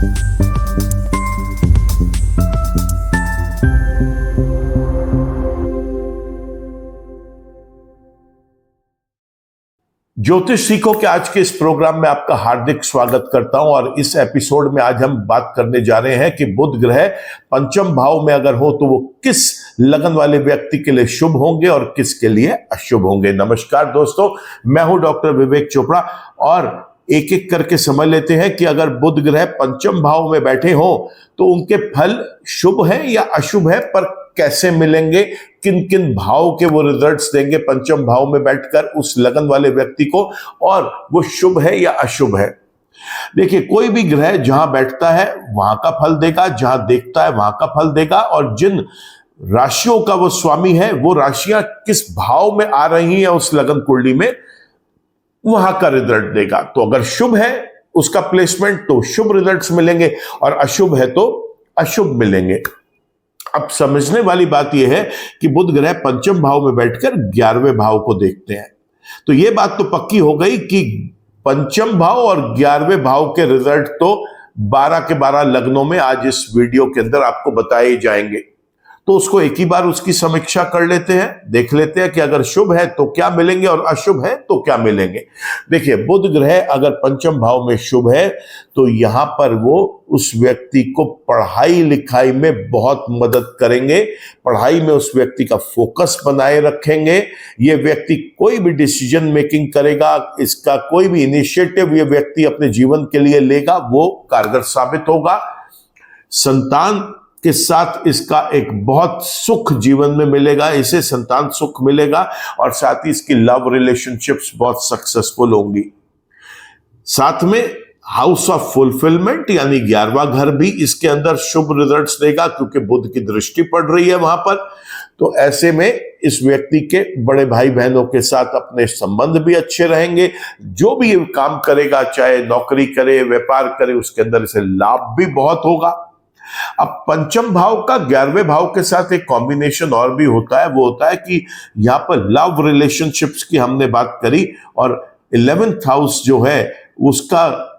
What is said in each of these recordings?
ज्योतिष सीखो के आज के इस प्रोग्राम में आपका हार्दिक स्वागत करता हूं। और इस एपिसोड में आज हम बात करने जा रहे हैं कि बुध ग्रह पंचम भाव में अगर हो तो वो किस लगन वाले व्यक्ति के लिए शुभ होंगे और किसके लिए अशुभ होंगे। नमस्कार दोस्तों, मैं हूं डॉक्टर विवेक चोपड़ा और एक एक करके समझ लेते हैं कि अगर बुध ग्रह पंचम भाव में बैठे हो तो उनके फल शुभ है या अशुभ है, पर कैसे मिलेंगे, किन किन भाव के वो रिजल्ट्स देंगे पंचम भाव में बैठकर उस लगन वाले व्यक्ति को, और वो शुभ है या अशुभ है। देखिए, कोई भी ग्रह जहां बैठता है वहां का फल देगा, जहां देखता है वहां का फल देगा, और जिन राशियों का वो स्वामी है वो राशियां किस भाव में आ रही हैं उस लगन कुंडली में, वहां का रिजल्ट देगा। तो अगर शुभ है उसका प्लेसमेंट तो शुभ रिजल्ट्स मिलेंगे, और अशुभ है तो अशुभ मिलेंगे। अब समझने वाली बात यह है कि बुध ग्रह पंचम भाव में बैठकर 11वें भाव को देखते हैं, तो यह बात तो पक्की हो गई कि पंचम भाव और 11वें भाव के रिजल्ट तो 12 के 12 लग्नों में आज इस वीडियो के अंदर आपको बताए जाएंगे। तो उसको एक ही बार उसकी समीक्षा कर लेते हैं, देख लेते हैं कि अगर शुभ है तो क्या मिलेंगे और अशुभ है तो क्या मिलेंगे। देखिए, बुध ग्रह अगर पंचम भाव में शुभ है तो यहां पर वो उस व्यक्ति को पढ़ाई लिखाई में बहुत मदद करेंगे, पढ़ाई में उस व्यक्ति का फोकस बनाए रखेंगे। ये व्यक्ति कोई भी डिसीजन मेकिंग करेगा, इसका कोई भी इनिशिएटिव ये व्यक्ति अपने जीवन के लिए लेगा वो कारगर साबित होगा। संतान के साथ इसका एक बहुत सुख जीवन में मिलेगा, इसे संतान सुख मिलेगा, और साथ ही इसकी लव रिलेशनशिप्स बहुत सक्सेसफुल होंगी। साथ में हाउस ऑफ फुलफिलमेंट यानी 11वां घर भी इसके अंदर शुभ रिजल्ट्स देगा, क्योंकि बुध की दृष्टि पड़ रही है वहां पर। तो ऐसे में इस व्यक्ति के बड़े भाई बहनों के साथ अपने संबंध भी अच्छे रहेंगे। जो भी ये काम करेगा, चाहे नौकरी करे, व्यापार करे, उसके अंदर इसे लाभ भी बहुत होगा। अब पंचम भाव का 11वें भाव के साथ एक कॉम्बिनेशन और भी होता है, वो होता है कि यहां पर लव रिलेशनशिप्स की हमने बात करी, और 11th हाउस जो है उसका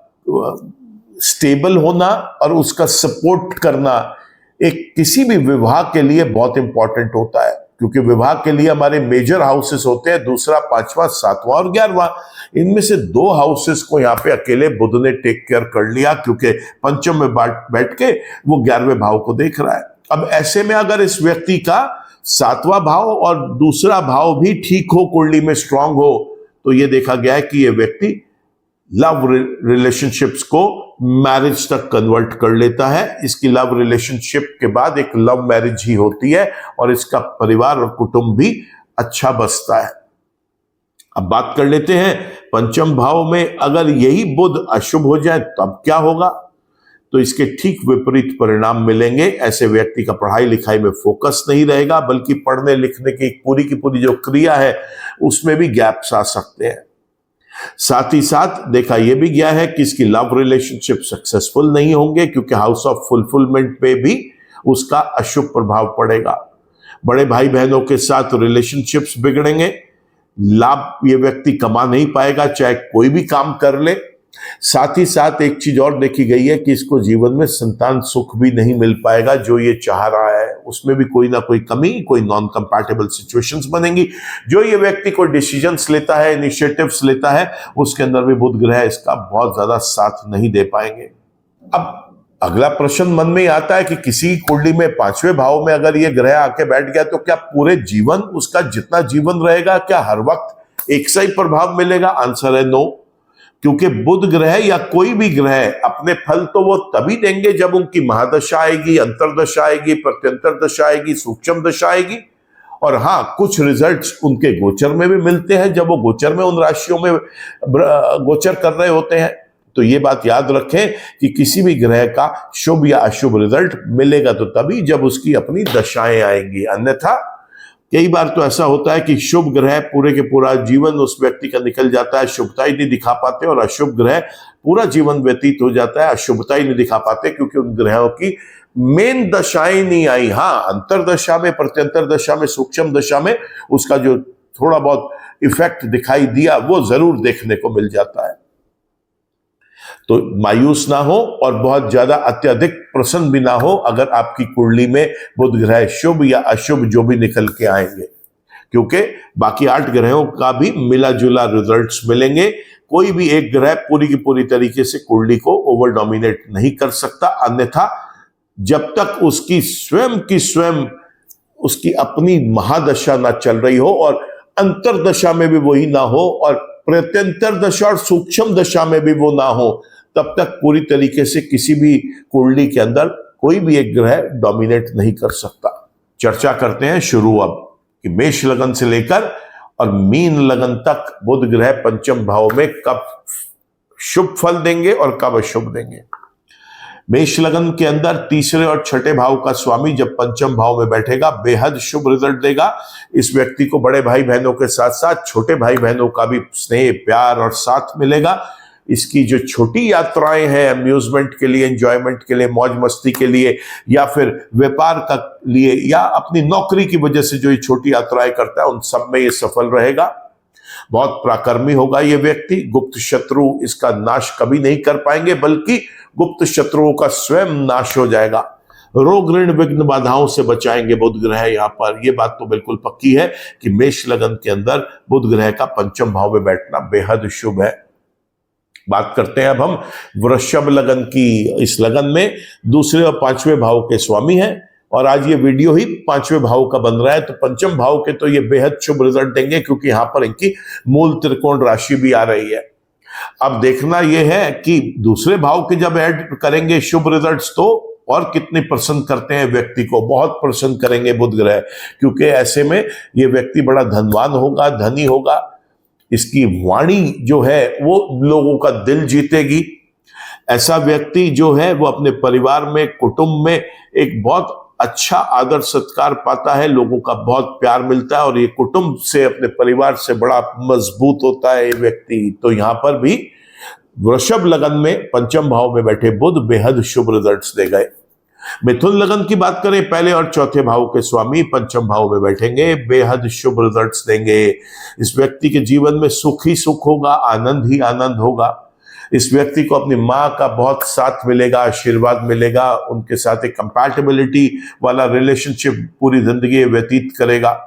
स्टेबल होना और उसका सपोर्ट करना एक किसी भी विवाह के लिए बहुत इंपॉर्टेंट होता है, क्योंकि विवाह के लिए हमारे मेजर हाउसेस होते हैं, दूसरा, पांचवा, सातवां और 11वां। इनमें से 2 हाउसेस को यहाँ पे अकेले बुध ने टेक केयर कर लिया, क्योंकि पंचम में बैठ के वो 11वें भाव को देख रहा है। अब ऐसे में अगर इस व्यक्ति का 7वां भाव और दूसरा भाव भी ठीक हो, कुंडली में स्ट्रांग हो, तो ये देखा गया है कि ये व्यक्ति लव रिलेशनशिप्स को मैरिज तक कन्वर्ट कर लेता है। इसकी लव रिलेशनशिप के बाद एक लव मैरिज ही होती है, और इसका परिवार और कुटुंब भी अच्छा बसता है। अब बात कर लेते हैं पंचम भाव में अगर यही बुध अशुभ हो जाए तब क्या होगा। तो इसके ठीक विपरीत परिणाम मिलेंगे। ऐसे व्यक्ति का पढ़ाई लिखाई में फोकस नहीं रहेगा, बल्कि पढ़ने लिखने की पूरी जो क्रिया है उसमें भी गैप्स आ सकते हैं। साथ ही साथ देखा यह भी गया है कि इसकी लव रिलेशनशिप सक्सेसफुल नहीं होंगे, क्योंकि हाउस ऑफ फुलफिलमेंट पे भी उसका अशुभ प्रभाव पड़ेगा। बड़े भाई बहनों के साथ रिलेशनशिप्स बिगड़ेंगे, लाभ ये व्यक्ति कमा नहीं पाएगा चाहे कोई भी काम कर ले। साथ ही साथ एक चीज और देखी गई है कि इसको जीवन में संतान सुख भी नहीं मिल पाएगा जो ये चाह रहा है, उसमें भी कोई ना कोई कमी, कोई नॉन कंपैटिबल सिचुएशंस बनेंगी। जो ये व्यक्ति कोई डिसीजंस लेता है, इनिशिएटिव्स लेता है, उसके अंदर भी बुध ग्रह इसका बहुत ज्यादा साथ नहीं दे पाएंगे। अब अगला प्रश्न मन में आता है कि किसी कुंडली में 5वें भाव में अगर ये ग्रह आके बैठ गया तो क्या पूरे जीवन, उसका जितना जीवन रहेगा, क्या हर वक्त एक सा ही प्रभाव मिलेगा? आंसर है नो, क्योंकि बुध ग्रह या कोई भी ग्रह अपने फल तो वो तभी देंगे जब उनकी महादशा आएगी, अंतरदशा आएगी, प्रत्यंतर दशा आएगी, सूक्ष्म दशा आएगी। और हाँ, कुछ रिजल्ट्स उनके गोचर में भी मिलते हैं जब वो गोचर में उन राशियों में गोचर कर रहे होते हैं। तो ये बात याद रखें कि किसी भी ग्रह का शुभ या अशुभ रिजल्ट मिलेगा तो तभी जब उसकी अपनी दशाएं आएंगी, अन्यथा कई बार तो ऐसा होता है कि शुभ ग्रह पूरे के पूरा जीवन उस व्यक्ति का निकल जाता है, शुभता ही नहीं दिखा पाते, और अशुभ ग्रह पूरा जीवन व्यतीत हो जाता है, अशुभता ही नहीं दिखा पाते, क्योंकि उन ग्रहों की मेन दशाएं नहीं आई। हाँ, अंतर दशा में, प्रत्यंतर दशा में, सूक्ष्म दशा में उसका जो थोड़ा बहुत इफेक्ट दिखाई दिया वो जरूर देखने को मिल जाता है। तो मायूस ना हो और बहुत ज्यादा अत्यधिक प्रसन्न भी ना हो अगर आपकी कुंडली में बुध ग्रह शुभ या अशुभ जो भी निकल के आएंगे, क्योंकि बाकी 8 ग्रहों का भी मिला जुला रिजल्ट्स मिलेंगे। कोई भी एक ग्रह पूरी की पूरी तरीके से कुंडली को ओवर डोमिनेट नहीं कर सकता, अन्यथा जब तक उसकी स्वयं की स्वयं उसकी अपनी महादशा ना चल रही हो और अंतरदशा में भी वही ना हो और प्रत्यंतर दशा और सूक्ष्म दशा में भी वो ना हो, तब तक पूरी तरीके से किसी भी कुंडली के अंदर कोई भी एक ग्रह डोमिनेट नहीं कर सकता। चर्चा करते हैं शुरू अब कि मेष लगन से लेकर और मीन लगन तक बुध ग्रह पंचम भाव में कब शुभ फल देंगे और कब अशुभ देंगे। मेष लगन के अंदर तीसरे और छठे भाव का स्वामी जब पंचम भाव में बैठेगा बेहद शुभ रिजल्ट देगा। इस व्यक्ति को बड़े भाई बहनों के साथ साथ छोटे भाई बहनों का भी स्नेह प्यार और साथ मिलेगा। इसकी जो छोटी यात्राएं हैं अम्यूजमेंट के लिए, एंजॉयमेंट के लिए, मौज मस्ती के लिए या फिर व्यापार का लिए या अपनी नौकरी की वजह से जो ये छोटी यात्राएं करता है उन सब में ये सफल रहेगा। बहुत पराक्रमी होगा ये व्यक्ति। गुप्त शत्रु इसका नाश कभी नहीं कर पाएंगे, बल्कि गुप्त शत्रुओं का स्वयं नाश हो जाएगा। रोग ऋण विघ्न बाधाओं से बचाएंगे बुध ग्रह। यहां पर यह बात तो बिल्कुल पक्की है कि मेष लगन के अंदर बुध ग्रह का पंचम भाव में बैठना बेहद शुभ है। बात करते हैं अब हम वृषभ लगन की। इस लगन में दूसरे और पांचवें भाव के स्वामी हैं और आज ये वीडियो ही पांचवें भाव का बन रहा है, तो पंचम भाव के तो ये बेहद शुभ रिजल्ट देंगे क्योंकि यहां पर इनकी मूल त्रिकोण राशि भी आ रही है। अब देखना यह है कि दूसरे भाव के जब ऐड करेंगे शुभ रिजल्ट्स तो और कितने प्रसन्न करते हैं व्यक्ति को, बहुत प्रसन्न करेंगे बुध ग्रह, क्योंकि ऐसे में ये व्यक्ति बड़ा धनवान होगा, धनी होगा। इसकी वाणी जो है वो लोगों का दिल जीतेगी। ऐसा व्यक्ति जो है वो अपने परिवार में, कुटुंब में एक बहुत अच्छा आदर सत्कार पाता है, लोगों का बहुत प्यार मिलता है और ये कुटुंब से, अपने परिवार से बड़ा मजबूत होता है ये व्यक्ति। तो यहां पर भी वृषभ लगन में पंचम भाव में बैठे बुध बेहद शुभ रिजल्ट्स दे गए। मिथुन लगन की बात करें, पहले और चौथे भाव के स्वामी पंचम भाव में बैठेंगे, बेहद शुभ रिजल्ट्स देंगे। इस व्यक्ति के जीवन में सुख ही सुख होगा, आनंद ही आनंद होगा। इस व्यक्ति को अपनी माँ का बहुत साथ मिलेगा, आशीर्वाद मिलेगा, उनके साथ एक कंपैटिबिलिटी वाला रिलेशनशिप पूरी जिंदगी व्यतीत करेगा।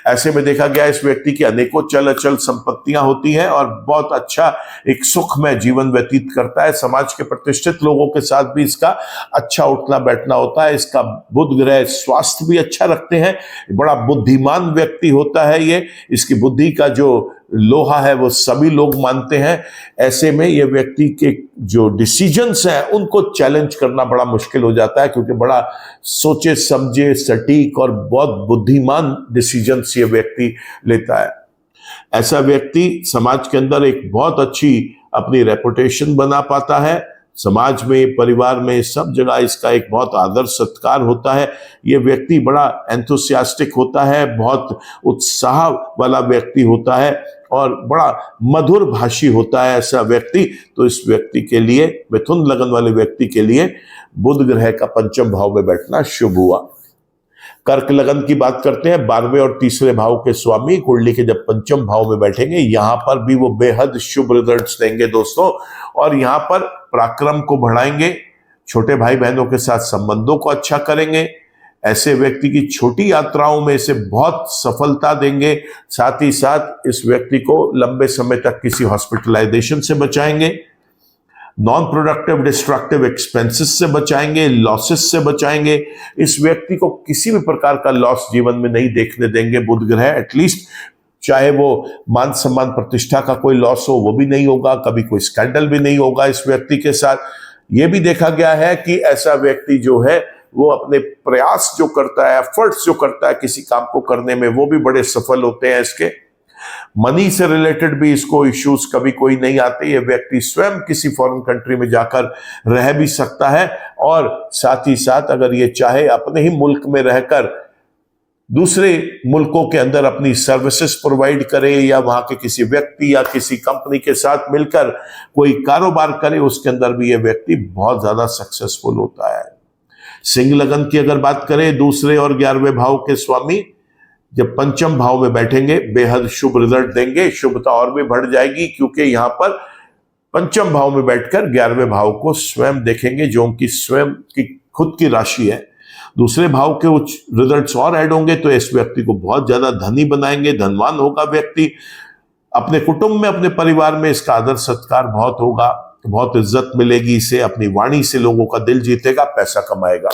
ऐसे में देखा गया इस व्यक्ति की अनेकों चल अचल संपत्तियां होती हैं और बहुत अच्छा एक सुखमय जीवन व्यतीत करता है। समाज के प्रतिष्ठित लोगों के साथ भी इसका अच्छा उठना बैठना होता है। इसका बुध ग्रह स्वास्थ्य भी अच्छा रखते हैं, बड़ा बुद्धिमान व्यक्ति होता है ये। इसकी बुद्धि का जो लोहा है वो सभी लोग मानते हैं। ऐसे में ये व्यक्ति के जो डिसीजंस हैं उनको चैलेंज करना बड़ा मुश्किल हो जाता है, क्योंकि बड़ा सोचे समझे सटीक और बहुत बुद्धिमान डिसीजंस ये व्यक्ति लेता है। ऐसा व्यक्ति समाज के अंदर एक बहुत अच्छी अपनी रेपुटेशन बना पाता है। समाज में, परिवार में, सब जगह इसका एक बहुत आदर सत्कार होता है। ये व्यक्ति बड़ा एंथुसियास्टिक होता है, बहुत उत्साह वाला व्यक्ति होता है और बड़ा मधुर भाषी होता है ऐसा व्यक्ति। तो इस व्यक्ति के लिए, मिथुन लगन वाले व्यक्ति के लिए बुध ग्रह का पंचम भाव में बैठना शुभ हुआ। कर्क लगन की बात करते हैं, 12वें और तीसरे भाव के स्वामी कुंडली के जब पंचम भाव में बैठेंगे, यहां पर भी वो बेहद शुभ रिजल्ट्स देंगे दोस्तों। और यहां पर पराक्रम को बढ़ाएंगे, छोटे भाई बहनों के साथ संबंधों को अच्छा करेंगे। ऐसे व्यक्ति की छोटी यात्राओं में इसे बहुत सफलता देंगे। साथ ही साथ इस व्यक्ति को लंबे समय तक किसी हॉस्पिटलाइजेशन से बचाएंगे, नॉन प्रोडक्टिव डिस्ट्रक्टिव एक्सपेंसेस से बचाएंगे, लॉसेस से बचाएंगे। इस व्यक्ति को किसी भी प्रकार का लॉस जीवन में नहीं देखने देंगे बुध ग्रह। एटलीस्ट चाहे वो मान सम्मान प्रतिष्ठा का कोई लॉस हो वो भी नहीं होगा, कभी कोई स्कैंडल भी नहीं होगा इस व्यक्ति के साथ। ये भी देखा गया है कि ऐसा व्यक्ति जो है वो अपने प्रयास जो करता है, एफर्ट्स जो करता है किसी काम को करने में, वो भी बड़े सफल होते हैं इसके। मनी से रिलेटेड भी इसको इश्यूज कभी कोई नहीं आते। ये व्यक्ति स्वयं किसी फॉरेन कंट्री में जाकर रह भी सकता है और साथ ही साथ अगर ये चाहे अपने ही मुल्क में रहकर दूसरे मुल्कों के अंदर अपनी सर्विसेज प्रोवाइड करे या वहां के किसी व्यक्ति या किसी कंपनी के साथ मिलकर कोई कारोबार करे, उसके अंदर भी ये व्यक्ति बहुत ज्यादा सक्सेसफुल होता है। सिंह लगन की अगर बात करें, दूसरे और 11वें भाव के स्वामी जब पंचम भाव में बैठेंगे बेहद शुभ रिजल्ट देंगे। शुभता और भी बढ़ जाएगी क्योंकि यहां पर पंचम भाव में बैठकर 11वें भाव को स्वयं देखेंगे, जो उनकी स्वयं की खुद की राशि है। दूसरे भाव के उच्च रिजल्ट्स और ऐड होंगे तो इस व्यक्ति को बहुत ज्यादा धनी बनाएंगे, धनवान होगा व्यक्ति। अपने कुटुंब में, अपने परिवार में इसका आदर सत्कार बहुत होगा, बहुत इज्जत मिलेगी इसे, अपनी वाणी से लोगों का दिल जीतेगा, पैसा कमाएगा।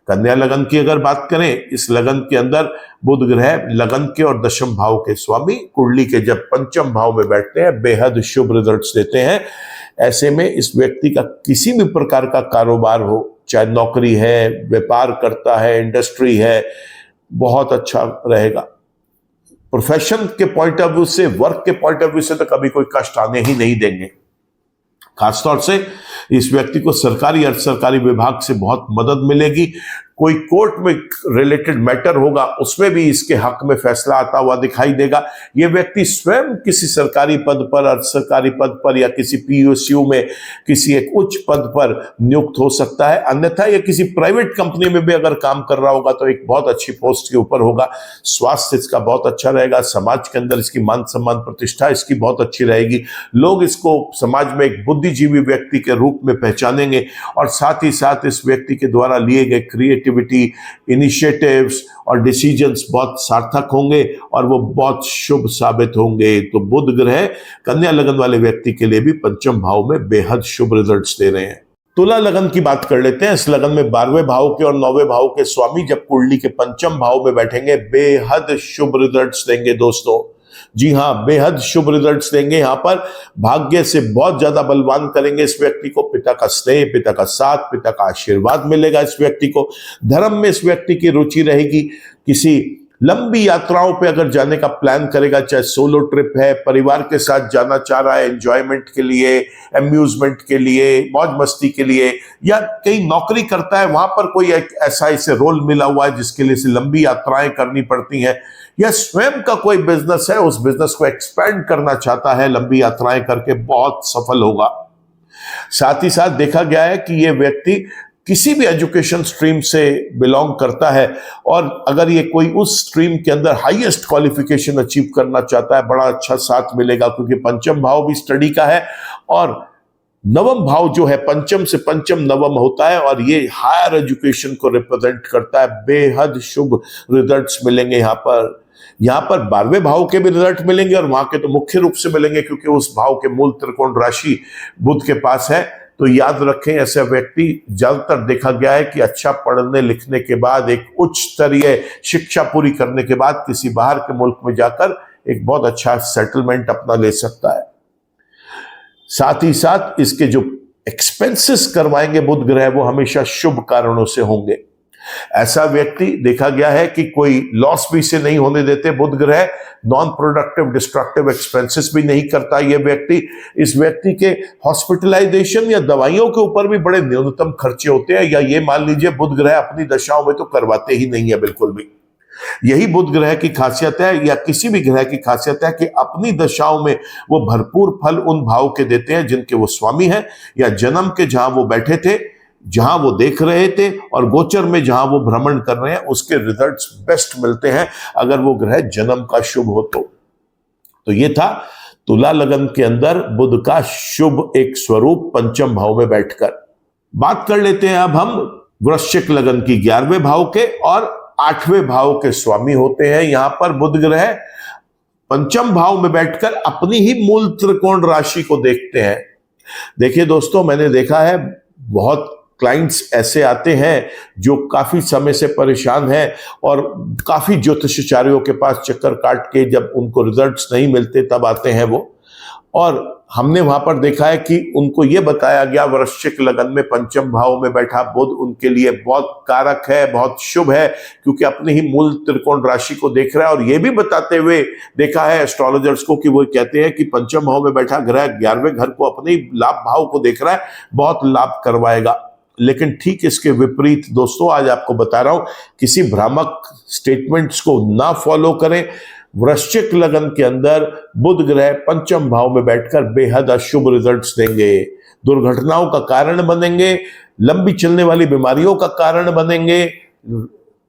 कन्या लगन की अगर बात करें, इस लगन के अंदर बुध ग्रह लगन के और दशम भाव के स्वामी कुंडली के जब पंचम भाव में बैठते हैं बेहद शुभ रिजल्ट्स देते हैं। ऐसे में इस व्यक्ति का किसी भी प्रकार का कारोबार हो, चाहे नौकरी है, व्यापार करता है, इंडस्ट्री है, बहुत अच्छा रहेगा। प्रोफेशन के पॉइंट ऑफ व्यू से, वर्क के पॉइंट ऑफ व्यू से तो कभी कोई कष्ट आने ही नहीं देंगे। खासतौर से इस व्यक्ति को सरकारी अर्ध सरकारी विभाग से बहुत मदद मिलेगी। कोई कोर्ट में रिलेटेड मैटर होगा, उसमें भी इसके हक में फैसला आता हुआ दिखाई देगा। यह व्यक्ति स्वयं किसी सरकारी पद पर, अर्ध सरकारी पद पर या किसी पीएसयू में किसी एक उच्च पद पर नियुक्त हो सकता है। अन्यथा यह किसी प्राइवेट कंपनी में भी अगर काम कर रहा होगा तो एक बहुत अच्छी पोस्ट के ऊपर होगा। स्वास्थ्य इसका बहुत अच्छा रहेगा। समाज के अंदर इसकी मान सम्मान प्रतिष्ठा इसकी बहुत अच्छी रहेगी। लोग इसको समाज में एक बुद्धिजीवी व्यक्ति के रूप में पहचानेंगे और साथ ही साथ इस व्यक्ति के द्वारा लिए गए क्रिएटिविटी, इनिशिएटिव्स और डिसीजंस बहुत सार्थक होंगे और वो बहुत शुभ साबित होंगे। तो बुध ग्रह कन्या लगन वाले व्यक्ति के लिए भी पंचम भाव में बेहद शुभ रिजल्ट्स दे रहे हैं। तुला लगन की बात कर लेते हैं। इस लगन में 12वें भाव के और 9वें भाव के स्वामी जब कुंडली के पंचम भाव में बैठेंगे बेहद शुभ रिजल्ट्स देंगे दोस्तों। जी हां, बेहद शुभ रिजल्ट्स देंगे। यहां पर भाग्य से बहुत ज्यादा बलवान करेंगे इस व्यक्ति को। पिता का स्नेह, पिता का साथ, पिता का आशीर्वाद मिलेगा इस व्यक्ति को। धर्म में इस व्यक्ति की रुचि रहेगी। किसी लंबी यात्राओं पे अगर जाने का प्लान करेगा, चाहे सोलो ट्रिप है, परिवार के साथ जाना चाह रहा है एंजॉयमेंट के लिए, अम्यूजमेंट के लिए, मौज मस्ती के लिए, या कहीं नौकरी करता है वहां पर कोई एक ऐसा इसे रोल मिला हुआ है जिसके लिए इसे लंबी यात्राएं करनी पड़ती हैं, या स्वयं का कोई बिजनेस है, उस बिजनेस को एक्सपेंड करना चाहता है, लंबी यात्राएं करके बहुत सफल होगा। साथ ही साथ देखा गया है कि यह व्यक्ति किसी भी एजुकेशन स्ट्रीम से बिलोंग करता है और अगर ये कोई उस स्ट्रीम के अंदर हाईएस्ट क्वालिफिकेशन अचीव करना चाहता है, बड़ा अच्छा साथ मिलेगा, क्योंकि पंचम भाव भी स्टडी का है और नवम भाव जो है पंचम से पंचम नवम होता है और ये हायर एजुकेशन को रिप्रेजेंट करता है। बेहद शुभ रिजल्ट्स मिलेंगे यहाँ पर। 12वें भाव के भी रिजल्ट मिलेंगे और वहां के तो मुख्य रूप से मिलेंगे क्योंकि उस भाव के मूल त्रिकोण राशि बुध के पास है। तो याद रखें, ऐसे व्यक्ति ज्यादातर देखा गया है कि अच्छा पढ़ने लिखने के बाद, एक उच्च स्तरीय शिक्षा पूरी करने के बाद किसी बाहर के मुल्क में जाकर एक बहुत अच्छा सेटलमेंट अपना ले सकता है। साथ ही साथ इसके जो एक्सपेंसेस करवाएंगे बुध ग्रह वो हमेशा शुभ कारणों से होंगे। ऐसा व्यक्ति देखा गया है कि कोई लॉस भी इसे नहीं होने देते बुध ग्रह। नॉन प्रोडक्टिव डिस्ट्रक्टिव एक्सपेंसेस भी नहीं करता ये व्यक्ति। इस व्यक्ति के हॉस्पिटलाइजेशन या दवाइयों के ऊपर भी बड़े न्यूनतम खर्चे होते हैं, या ये मान लीजिए बुध ग्रह अपनी दशाओं में तो करवाते ही नहीं है बिल्कुल भी। यही बुध ग्रह की खासियत है या किसी भी ग्रह की खासियत है कि अपनी दशाओं में वो भरपूर फल उन भाव के देते हैं जिनके वो स्वामी हैं, या जन्म के जहां वो बैठे थे, जहां वो देख रहे थे, और गोचर में जहां वो भ्रमण कर रहे हैं उसके रिजल्ट्स बेस्ट मिलते हैं अगर वो ग्रह जन्म का शुभ हो तो ये था तुला लगन के अंदर बुध का शुभ एक स्वरूप पंचम भाव में बैठकर। बात कर लेते हैं अब हम वृश्चिक लगन की। 11वें भाव के और 8वें भाव के स्वामी होते हैं यहां पर बुध ग्रह। पंचम भाव में बैठकर अपनी ही मूल त्रिकोण राशि को देखते हैं। देखिए दोस्तों, मैंने देखा है बहुत क्लाइंट्स ऐसे आते हैं जो काफी समय से परेशान हैं और काफी ज्योतिषाचार्यों के पास चक्कर काट के जब उनको रिजल्ट्स नहीं मिलते तब आते हैं वो। और हमने वहां पर देखा है कि उनको ये बताया गया वृश्चिक लगन में पंचम भाव में बैठा बुध उनके लिए बहुत कारक है, बहुत शुभ है, क्योंकि अपने ही मूल त्रिकोण राशि को देख रहा है। और ये भी बताते हुए देखा है एस्ट्रोलॉजर्स को कि वो कहते हैं कि पंचम भाव में बैठा ग्रह 11वें घर को अपने लाभ भाव को देख रहा है, बहुत लाभ करवाएगा। लेकिन ठीक इसके विपरीत दोस्तों आज आपको बता रहा हूं, किसी भ्रामक स्टेटमेंट्स को ना फॉलो करें। वृश्चिक लगन के अंदर बुध ग्रह पंचम भाव में बैठकर बेहद अशुभ रिजल्ट्स देंगे, दुर्घटनाओं का कारण बनेंगे, लंबी चलने वाली बीमारियों का कारण बनेंगे,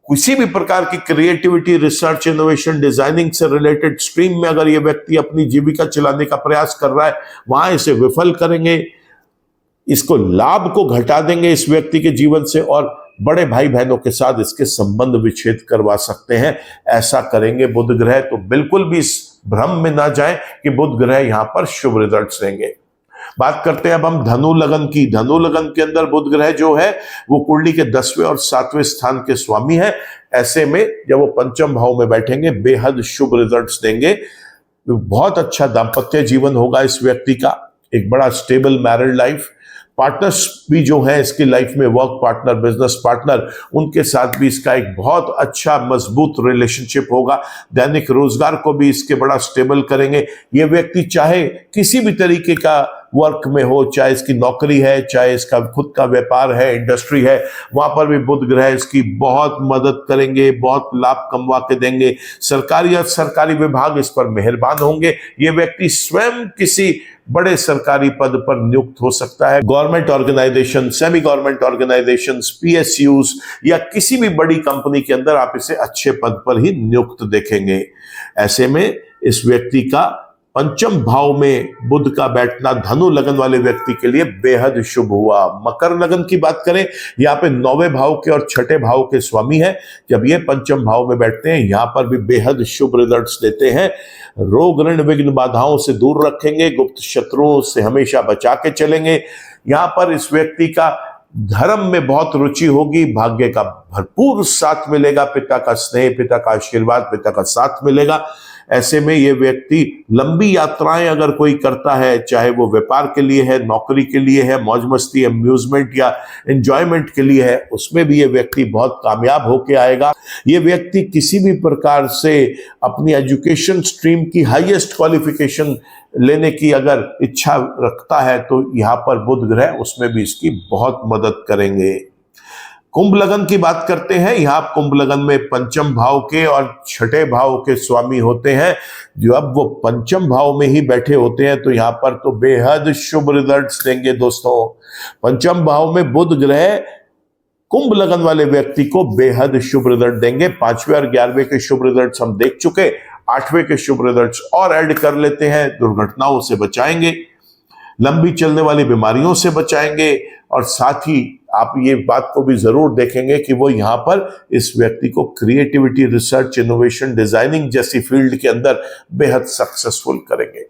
किसी भी प्रकार की क्रिएटिविटी, रिसर्च, इनोवेशन, डिजाइनिंग से रिलेटेड स्ट्रीम में अगर ये व्यक्ति अपनी जीविका चलाने का प्रयास कर रहा है, वहां इसे विफल करेंगे, इसको लाभ को घटा देंगे इस व्यक्ति के जीवन से, और बड़े भाई बहनों के साथ इसके संबंध विच्छेद करवा सकते हैं। ऐसा करेंगे बुध ग्रह, तो बिल्कुल भी इस भ्रम में ना जाएं कि बुध ग्रह यहां पर शुभ रिजल्ट्स देंगे। बात करते हैं अब हम धनु लगन की। धनु लगन के अंदर बुध ग्रह जो है वो कुंडली के 10वें और 7वें स्थान के स्वामी है। ऐसे में जब वो पंचम भाव में बैठेंगे, बेहद शुभ रिजल्ट्स देंगे। बहुत अच्छा दाम्पत्य जीवन होगा इस व्यक्ति का, एक बड़ा स्टेबल मैरिड लाइफ। पार्टनर्स भी जो है इसकी लाइफ में, वर्क पार्टनर, बिजनेस पार्टनर, उनके साथ भी इसका एक बहुत अच्छा मजबूत रिलेशनशिप होगा। दैनिक रोजगार को भी इसके बड़ा स्टेबल करेंगे। ये व्यक्ति चाहे किसी भी तरीके का वर्क में हो, चाहे इसकी नौकरी है, चाहे इसका खुद का व्यापार है, इंडस्ट्री है, वहां पर भी बुध ग्रह इसकी बहुत मदद करेंगे, बहुत लाभ कमवा के देंगे। सरकारी और सरकारी विभाग इस पर मेहरबान होंगे। ये व्यक्ति स्वयं किसी बड़े सरकारी पद पर नियुक्त हो सकता है। Government organisation, semi government organisations, PSUs या किसी भी बड़ी कंपनी के अंदर आप इसे अच्छे पद पर ही नियुक्त देखेंगे। ऐसे में इस व्यक्ति का पंचम भाव में बुध का बैठना धनु लगन वाले व्यक्ति के लिए बेहद शुभ हुआ। मकर लगन की बात करें, यहाँ पे 9वें भाव के और 6ठे भाव के स्वामी हैं। जब ये पंचम भाव में बैठते हैं, यहाँ पर भी बेहद शुभ रिजल्ट्स देते हैं। रोग, ऋण, विघ्न, बाधाओं से दूर रखेंगे, गुप्त शत्रुओं से हमेशा बचा के चलेंगे। यहाँ पर इस व्यक्ति का धर्म में बहुत रुचि होगी, भाग्य का भरपूर साथ मिलेगा, पिता का स्नेह, पिता का आशीर्वाद, पिता का साथ मिलेगा। ऐसे में ये व्यक्ति लंबी यात्राएं अगर कोई करता है, चाहे वो व्यापार के लिए है, नौकरी के लिए है, मौज मस्ती, अम्यूजमेंट या एंजॉयमेंट के लिए है, उसमें भी ये व्यक्ति बहुत कामयाब होके आएगा। ये व्यक्ति किसी भी प्रकार से अपनी एजुकेशन स्ट्रीम की हाईएस्ट क्वालिफिकेशन लेने की अगर इच्छा रखता है, तो यहाँ पर बुध ग्रह उसमें भी इसकी बहुत मदद करेंगे। कुंभ लगन की बात करते हैं। यहाँ कुंभ लगन में पंचम भाव के और 6ठे भाव के स्वामी होते हैं। जो अब वो पंचम भाव में ही बैठे होते हैं, तो यहाँ पर तो बेहद शुभ रिजल्ट्स देंगे दोस्तों। पंचम भाव में बुध ग्रह कुंभ लगन वाले व्यक्ति को बेहद शुभ रिजल्ट देंगे। 5वें और 11वें के शुभ रिजल्ट्स हम देख चुके, 8वें के शुभ रिजल्ट्स और ऐड कर लेते हैं। दुर्घटनाओं से बचाएंगे, लंबी चलने वाली बीमारियों से बचाएंगे, और साथ ही आप ये बात को भी जरूर देखेंगे कि वो यहाँ पर इस व्यक्ति को क्रिएटिविटी, रिसर्च, इनोवेशन, डिजाइनिंग जैसी फील्ड के अंदर बेहद सक्सेसफुल करेंगे।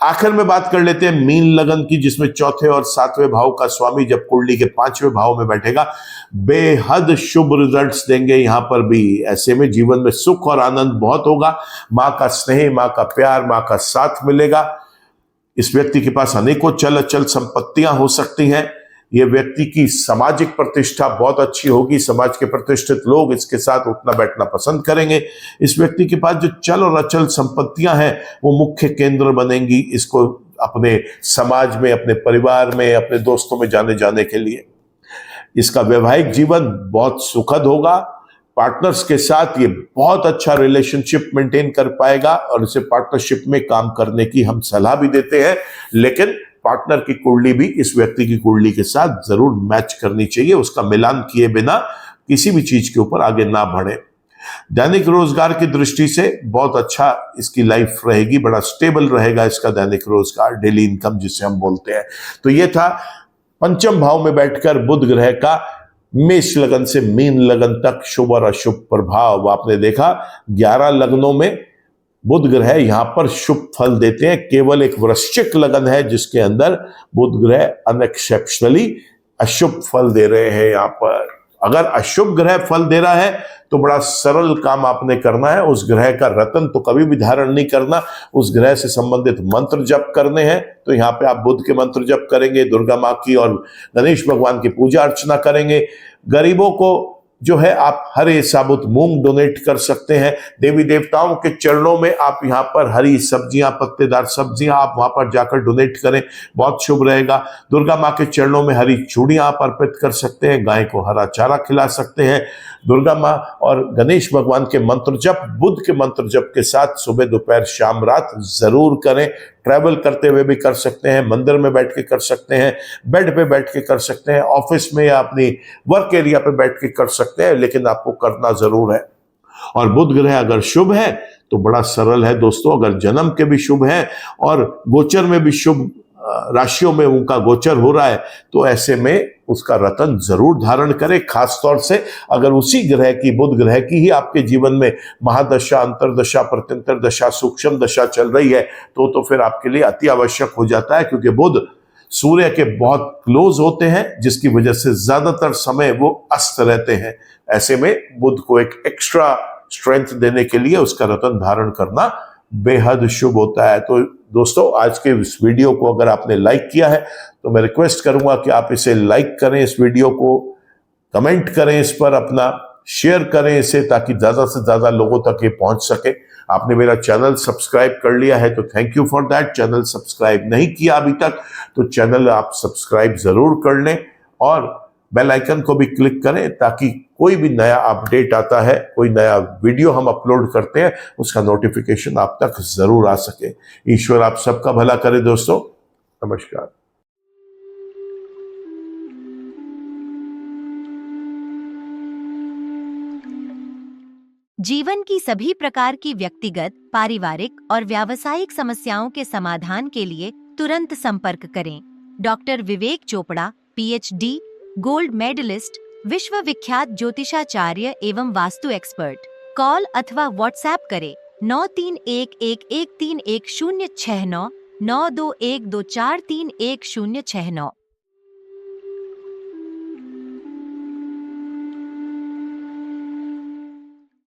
आखिर में बात कर लेते हैं मीन लगन की, जिसमें 4थे और 7वें भाव का स्वामी जब कुंडली के 5वें भाव में बैठेगा, बेहद शुभ रिजल्ट्स देंगे यहाँ पर भी। ऐसे में जीवन में सुख और आनंद बहुत होगा। माँ का स्नेह, माँ का प्यार, माँ का साथ मिलेगा। इस व्यक्ति के पास अनेकों चल अचल संपत्तियां हो सकती हैं। ये व्यक्ति की सामाजिक प्रतिष्ठा बहुत अच्छी होगी। समाज के प्रतिष्ठित लोग इसके साथ उठना बैठना पसंद करेंगे। इस व्यक्ति के पास जो चल और अचल संपत्तियां हैं वो मुख्य केंद्र बनेंगी इसको अपने समाज में, अपने परिवार में, अपने दोस्तों में जाने के लिए। इसका वैवाहिक जीवन बहुत सुखद होगा। पार्टनर्स के साथ ये बहुत अच्छा रिलेशनशिप मेंटेन कर पाएगा, और इसे पार्टनरशिप में काम करने की हम सलाह भी देते हैं। लेकिन पार्टनर की कुंडली भी इस व्यक्ति की कुंडली के साथ जरूर मैच करनी चाहिए। उसका मिलान किए बिना किसी भी चीज के ऊपर आगे ना बढ़े। दैनिक रोजगार की दृष्टि से बहुत अच्छा इसकी लाइफ रहेगी, बड़ा स्टेबल रहेगा इसका दैनिक रोजगार, डेली इनकम जिसे हम बोलते हैं। तो ये था पंचम भाव में बैठकर बुध ग्रह का मेष लगन से मीन लगन तक शुभ और अशुभ प्रभाव। आपने देखा 11 लग्नों में बुध ग्रह यहां पर शुभ फल देते हैं। केवल एक वृश्चिक लगन है जिसके अंदर बुध ग्रह अनएक्सेप्शनली अशुभ फल दे रहे हैं। यहां पर अगर अशुभ ग्रह फल दे रहा है तो बड़ा सरल काम आपने करना है। उस ग्रह का रत्न तो कभी भी धारण नहीं करना, उस ग्रह से संबंधित मंत्र जप करने हैं। तो यहाँ पे आप बुध के मंत्र जप करेंगे, दुर्गा माँ की और गणेश भगवान की पूजा अर्चना करेंगे। गरीबों को जो है आप हरे साबुत मूंग डोनेट कर सकते हैं। देवी देवताओं के चरणों में आप यहाँ पर हरी सब्जियां, पत्तेदार सब्जियां आप वहां पर जाकर डोनेट करें, बहुत शुभ रहेगा। दुर्गा माँ के चरणों में हरी चूड़ियां आप अर्पित कर सकते हैं, गाय को हरा चारा खिला सकते हैं। दुर्गा माँ और गणेश भगवान के मंत्र जप बुध के मंत्र जप के साथ सुबह दोपहर शाम रात जरूर करें। ट्रैवल करते हुए भी कर सकते हैं, मंदिर में बैठ के कर सकते हैं, बेड पे बैठ के कर सकते हैं, ऑफिस में या अपनी वर्क एरिया पे बैठ के कर सकते हैं, लेकिन आपको करना जरूर है। और बुध ग्रह अगर शुभ है तो बड़ा सरल है दोस्तों, अगर जन्म के भी शुभ है और गोचर में भी शुभ राशियों में उनका गोचर हो रहा है, तो ऐसे में उसका रतन जरूर धारण करें। खास तौर से अगर उसी ग्रह की, बुध ग्रह की ही आपके जीवन में महादशा, अंतरदशा, प्रत्यंतर दशा, सूक्ष्म दशा चल रही है, तो फिर आपके लिए अति आवश्यक हो जाता है, क्योंकि बुध सूर्य के बहुत क्लोज होते हैं, जिसकी वजह से ज्यादातर समय वो अस्त रहते हैं। ऐसे में बुध को एक एक्स्ट्रा स्ट्रेंथ देने के लिए उसका रतन धारण करना बेहद शुभ होता है। तो दोस्तों, आज के इस वीडियो को अगर आपने लाइक किया है तो मैं रिक्वेस्ट करूंगा कि आप इसे लाइक करें, इस वीडियो को कमेंट करें, इस पर अपना शेयर करें इसे, ताकि ज्यादा से ज्यादा लोगों तक ये पहुंच सके। आपने मेरा चैनल सब्सक्राइब कर लिया है तो thank you for that. Channel subscribe नहीं किया अभी तक तो चैनल आप सब्सक्राइब जरूर कर लें और बेल आइकन को भी क्लिक करें, ताकि कोई भी नया अपडेट आता है, कोई नया वीडियो हम अपलोड करते हैं, उसका नोटिफिकेशन आप तक जरूर आ सके। ईश्वर आप सबका भला करे दोस्तों। नमस्कार। जीवन की सभी प्रकार की व्यक्तिगत, पारिवारिक और व्यावसायिक समस्याओं के समाधान के लिए तुरंत संपर्क करें। डॉक्टर विवेक चोपड़ा, पीएचडी, गोल्ड मेडलिस्ट, विश्व विख्यात ज्योतिषाचार्य एवं वास्तु एक्सपर्ट। कॉल अथवा व्हाट्सएप करें 9311131069 9212431069।